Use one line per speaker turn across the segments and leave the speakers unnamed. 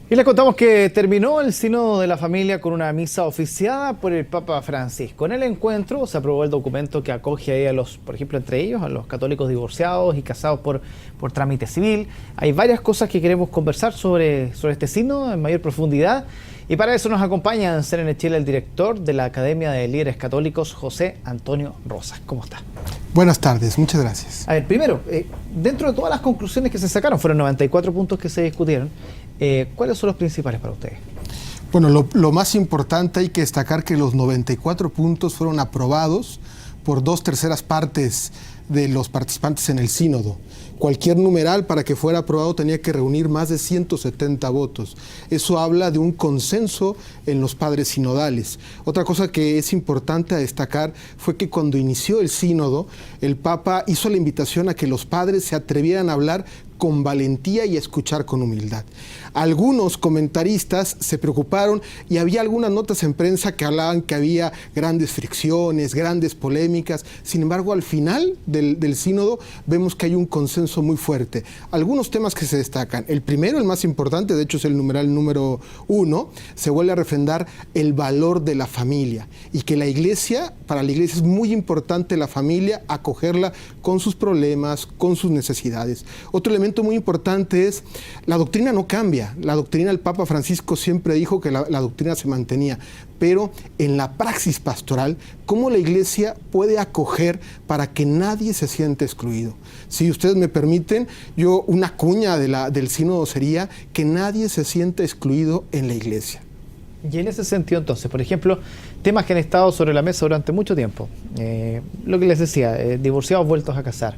Y les contamos que terminó el Sínodo de la Familia con una misa oficiada por el Papa Francisco. En el encuentro se aprobó el documento que acoge ahí a los, por ejemplo, entre ellos, a los católicos divorciados y casados por trámite civil. Hay varias cosas que queremos conversar sobre este sínodo en mayor profundidad. Y para eso nos acompaña en CNN Chile el director de la Academia de Líderes Católicos, José Antonio Rosas. ¿Cómo está?
Buenas tardes, muchas gracias.
A ver, primero, dentro de todas las conclusiones que se sacaron, fueron 94 puntos que se discutieron, ¿cuáles son los principales para ustedes?
Bueno, lo más importante, hay que destacar que los 94 puntos fueron aprobados por 2/3 partes de los participantes en el sínodo. Cualquier numeral para que fuera aprobado tenía que reunir más de 170 votos. Eso habla de un consenso en los padres sinodales. Otra cosa que es importante a destacar fue que cuando inició el sínodo, el Papa hizo la invitación a que los padres se atrevieran a hablar con valentía y a escuchar con humildad. Algunos comentaristas se preocuparon y había algunas notas en prensa que hablaban que había grandes fricciones, grandes polémicas. Sin embargo, al final del sínodo vemos que hay un consenso muy fuerte. Algunos temas que se destacan. El primero, el más importante, de hecho es el numeral número 1, se vuelve a refrendar el valor de la familia y que para la iglesia es muy importante la familia, acogerla con sus problemas, con sus necesidades. Otro elemento muy importante es la doctrina no cambia. La doctrina, el Papa Francisco siempre dijo que la doctrina se mantenía, pero en la praxis pastoral, ¿cómo la iglesia puede acoger para que nadie se sienta excluido? Si ustedes me permiten, una cuña del sínodo sería que nadie se sienta excluido en la iglesia.
Y en ese sentido, entonces, por ejemplo, temas que han estado sobre la mesa durante mucho tiempo, lo que les decía, divorciados vueltos a casar,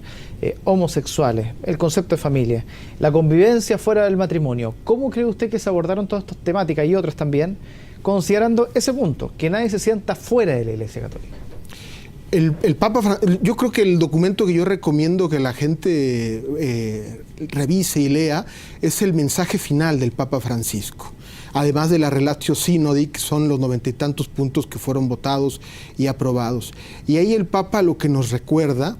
homosexuales, el concepto de familia, la convivencia fuera del matrimonio. ¿Cómo cree usted que se abordaron todas estas temáticas y otras también, considerando ese punto, que nadie se sienta fuera de la Iglesia Católica?
El Papa, yo creo que el documento que yo recomiendo que la gente revise y lea es el mensaje final del Papa Francisco. Además de la Relatio Synodi, que son los 90 y tantos puntos que fueron votados y aprobados. Y ahí el Papa lo que nos recuerda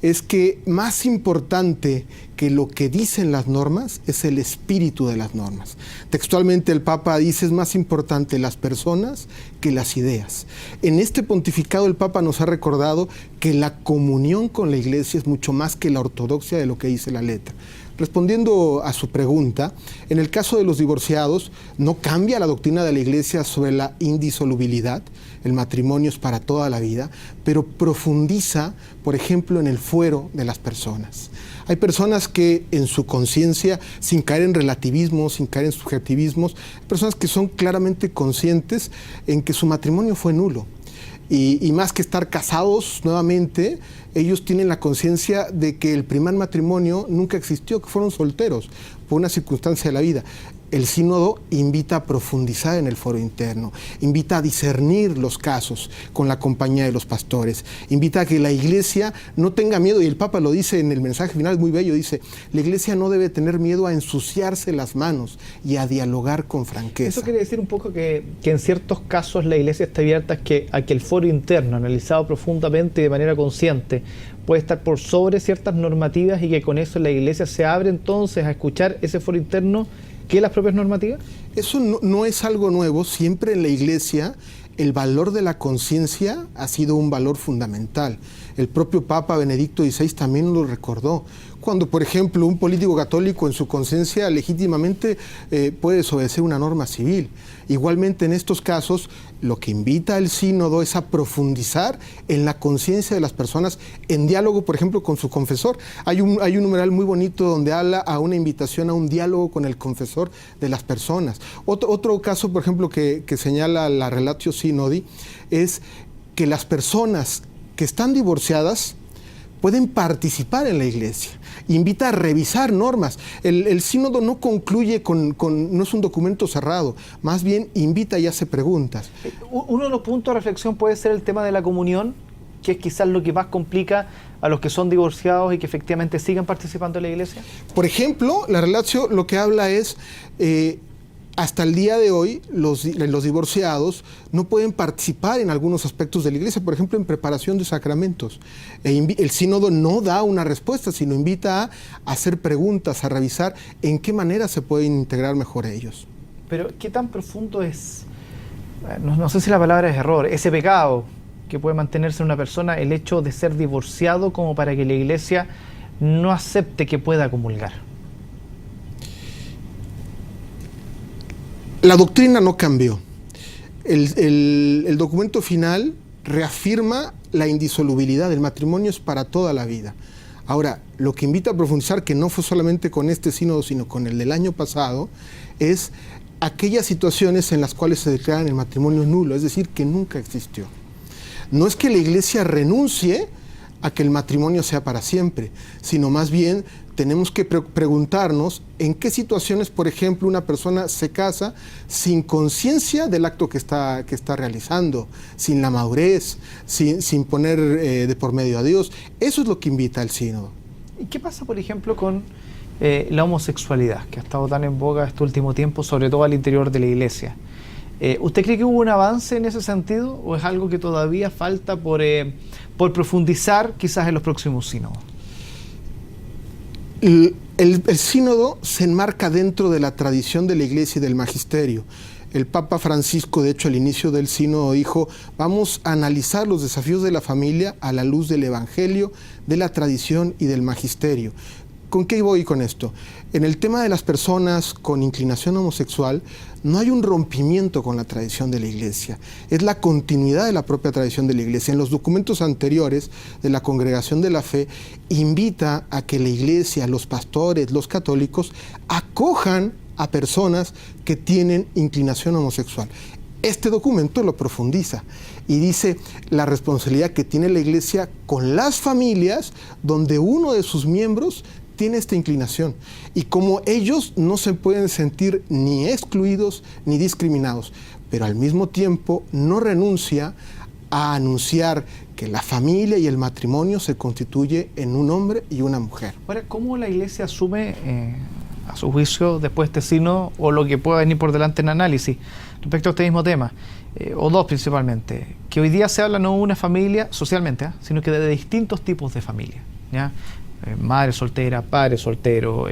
es que más importante que lo que dicen las normas es el espíritu de las normas. Textualmente el Papa dice: es más importante las personas que las ideas. En este pontificado el Papa nos ha recordado que la comunión con la Iglesia es mucho más que la ortodoxia de lo que dice la letra. Respondiendo a su pregunta, en el caso de los divorciados, no cambia la doctrina de la Iglesia sobre la indisolubilidad, el matrimonio es para toda la vida, pero profundiza, por ejemplo, en el fuero de las personas. Hay personas que en su conciencia, sin caer en relativismos, sin caer en subjetivismos, personas que son claramente conscientes en que su matrimonio fue nulo. Y más que estar casados nuevamente, ellos tienen la conciencia de que el primer matrimonio nunca existió, que fueron solteros por una circunstancia de la vida. El sínodo invita a profundizar en el foro interno, invita a discernir los casos con la compañía de los pastores, invita a que la iglesia no tenga miedo, y el Papa lo dice en el mensaje final, muy bello, dice: la iglesia no debe tener miedo a ensuciarse las manos y a dialogar con franqueza.
Eso quiere decir un poco que en ciertos casos la iglesia está abierta a que el foro interno, analizado profundamente y de manera consciente, puede estar por sobre ciertas normativas y que con eso la iglesia se abre entonces a escuchar ese foro interno que las propias normativas.
Eso no es algo nuevo. Siempre en la Iglesia el valor de la conciencia ha sido un valor fundamental. El propio Papa Benedicto XVI también lo recordó. Cuando, por ejemplo, un político católico en su conciencia legítimamente puede desobedecer una norma civil. Igualmente, en estos casos, lo que invita al sínodo es a profundizar en la conciencia de las personas en diálogo, por ejemplo, con su confesor. Hay un numeral muy bonito donde habla a una invitación a un diálogo con el confesor de las personas. Otro caso, por ejemplo, que señala la Relatio Synodi es que las personas que están divorciadas pueden participar en la iglesia. Invita a revisar normas. El sínodo no concluye no es un documento cerrado, más bien invita y hace preguntas.
Uno de los puntos de reflexión puede ser el tema de la comunión, que es quizás lo que más complica a los que son divorciados y que efectivamente sigan participando en la iglesia.
Por ejemplo, la Relatio lo que habla es hasta el día de hoy los divorciados no pueden participar en algunos aspectos de la iglesia, por ejemplo en preparación de sacramentos. El sínodo no da una respuesta, sino invita a hacer preguntas, a revisar en qué manera se pueden integrar mejor ellos.
Pero ¿qué tan profundo es, no sé si la palabra es error, ese pecado que puede mantenerse en una persona, el hecho de ser divorciado, como para que la Iglesia no acepte que pueda comulgar?
La doctrina no cambió. El documento final reafirma la indisolubilidad del matrimonio, es para toda la vida. Ahora, lo que invita a profundizar, que no fue solamente con este sínodo, sino con el del año pasado, es aquellas situaciones en las cuales se declaran el matrimonio nulo, es decir, que nunca existió. No es que la Iglesia renuncie a que el matrimonio sea para siempre, sino más bien tenemos que preguntarnos en qué situaciones, por ejemplo, una persona se casa sin conciencia del acto que está realizando, sin la madurez, sin poner de por medio a Dios. Eso es lo que invita al sínodo.
¿Y qué pasa, por ejemplo, con la homosexualidad, que ha estado tan en boga este último tiempo, sobre todo al interior de la Iglesia? ¿Usted cree que hubo un avance en ese sentido o es algo que todavía falta por profundizar quizás en los próximos sínodos?
El sínodo se enmarca dentro de la tradición de la Iglesia y del magisterio. El Papa Francisco, de hecho, al inicio del sínodo dijo: vamos a analizar los desafíos de la familia a la luz del Evangelio, de la tradición y del magisterio. ¿Con qué voy con esto? En el tema de las personas con inclinación homosexual, no hay un rompimiento con la tradición de la Iglesia, es la continuidad de la propia tradición de la Iglesia. En los documentos anteriores de la Congregación de la Fe, invita a que la Iglesia, los pastores, los católicos, acojan a personas que tienen inclinación homosexual. Este documento lo profundiza y dice la responsabilidad que tiene la Iglesia con las familias donde uno de sus miembros tiene esta inclinación, y como ellos no se pueden sentir ni excluidos ni discriminados, pero al mismo tiempo no renuncia a anunciar que la familia y el matrimonio se constituye en un hombre y una mujer.
Ahora, ¿cómo la Iglesia asume, a su juicio, después de este sínodo, o lo que pueda venir por delante en análisis, respecto a este mismo tema, o dos principalmente, que hoy día se habla no de una familia socialmente, sino que de distintos tipos de familia, ¿ya? Madre soltera, padre soltero,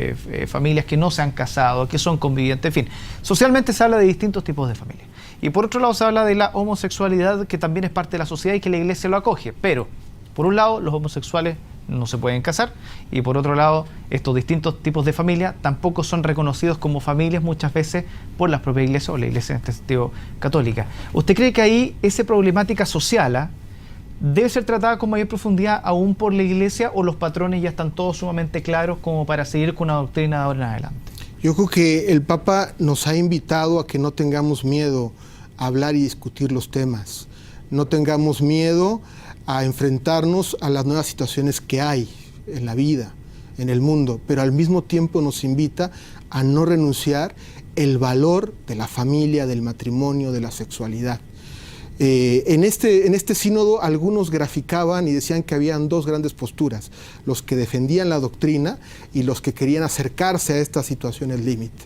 familias que no se han casado, que son convivientes, en fin. Socialmente se habla de distintos tipos de familias. Y por otro lado se habla de la homosexualidad, que también es parte de la sociedad y que la Iglesia lo acoge. Pero, por un lado, los homosexuales no se pueden casar, y por otro lado, estos distintos tipos de familia tampoco son reconocidos como familias muchas veces por las propias iglesias, o la Iglesia en este sentido católica. ¿Usted cree que ahí esa problemática social debe ser tratada con mayor profundidad aún por la Iglesia, o los patrones ya están todos sumamente claros como para seguir con una doctrina de ahora en adelante?
Yo creo que el Papa nos ha invitado a que no tengamos miedo a hablar y discutir los temas, no tengamos miedo a enfrentarnos a las nuevas situaciones que hay en la vida, en el mundo, pero al mismo tiempo nos invita a no renunciar el valor de la familia, del matrimonio, de la sexualidad. En este sínodo algunos graficaban y decían que habían dos grandes posturas: los que defendían la doctrina y los que querían acercarse a estas situaciones límite.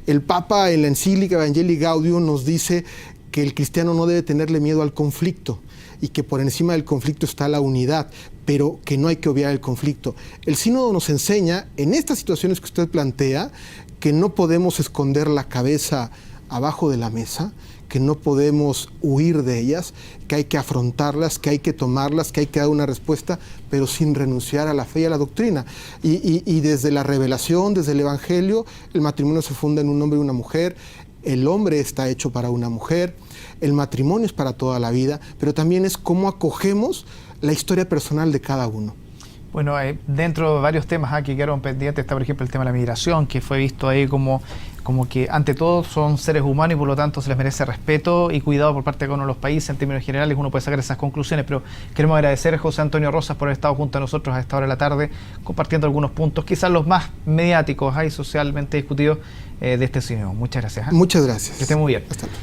El Papa en la encíclica Evangelii Gaudium nos dice que el cristiano no debe tenerle miedo al conflicto y que por encima del conflicto está la unidad, pero que no hay que obviar el conflicto. El sínodo nos enseña, en estas situaciones que usted plantea, que no podemos esconder la cabeza abajo de la mesa, que no podemos huir de ellas, que hay que afrontarlas, que hay que tomarlas, que hay que dar una respuesta, pero sin renunciar a la fe y a la doctrina. Y desde la revelación, desde el Evangelio, el matrimonio se funda en un hombre y una mujer, el hombre está hecho para una mujer, el matrimonio es para toda la vida, pero también es cómo acogemos la historia personal de cada uno.
Bueno, dentro de varios temas que quedaron pendientes está, por ejemplo, el tema de la migración, que fue visto ahí como que ante todo son seres humanos y por lo tanto se les merece respeto y cuidado por parte de cada uno de los países. En términos generales uno puede sacar esas conclusiones, pero queremos agradecer a José Antonio Rosas por haber estado junto a nosotros a esta hora de la tarde, compartiendo algunos puntos, quizás los más mediáticos y socialmente discutidos de este sínodo. Muchas gracias.
Muchas gracias.
Que esté muy bien.
Hasta luego.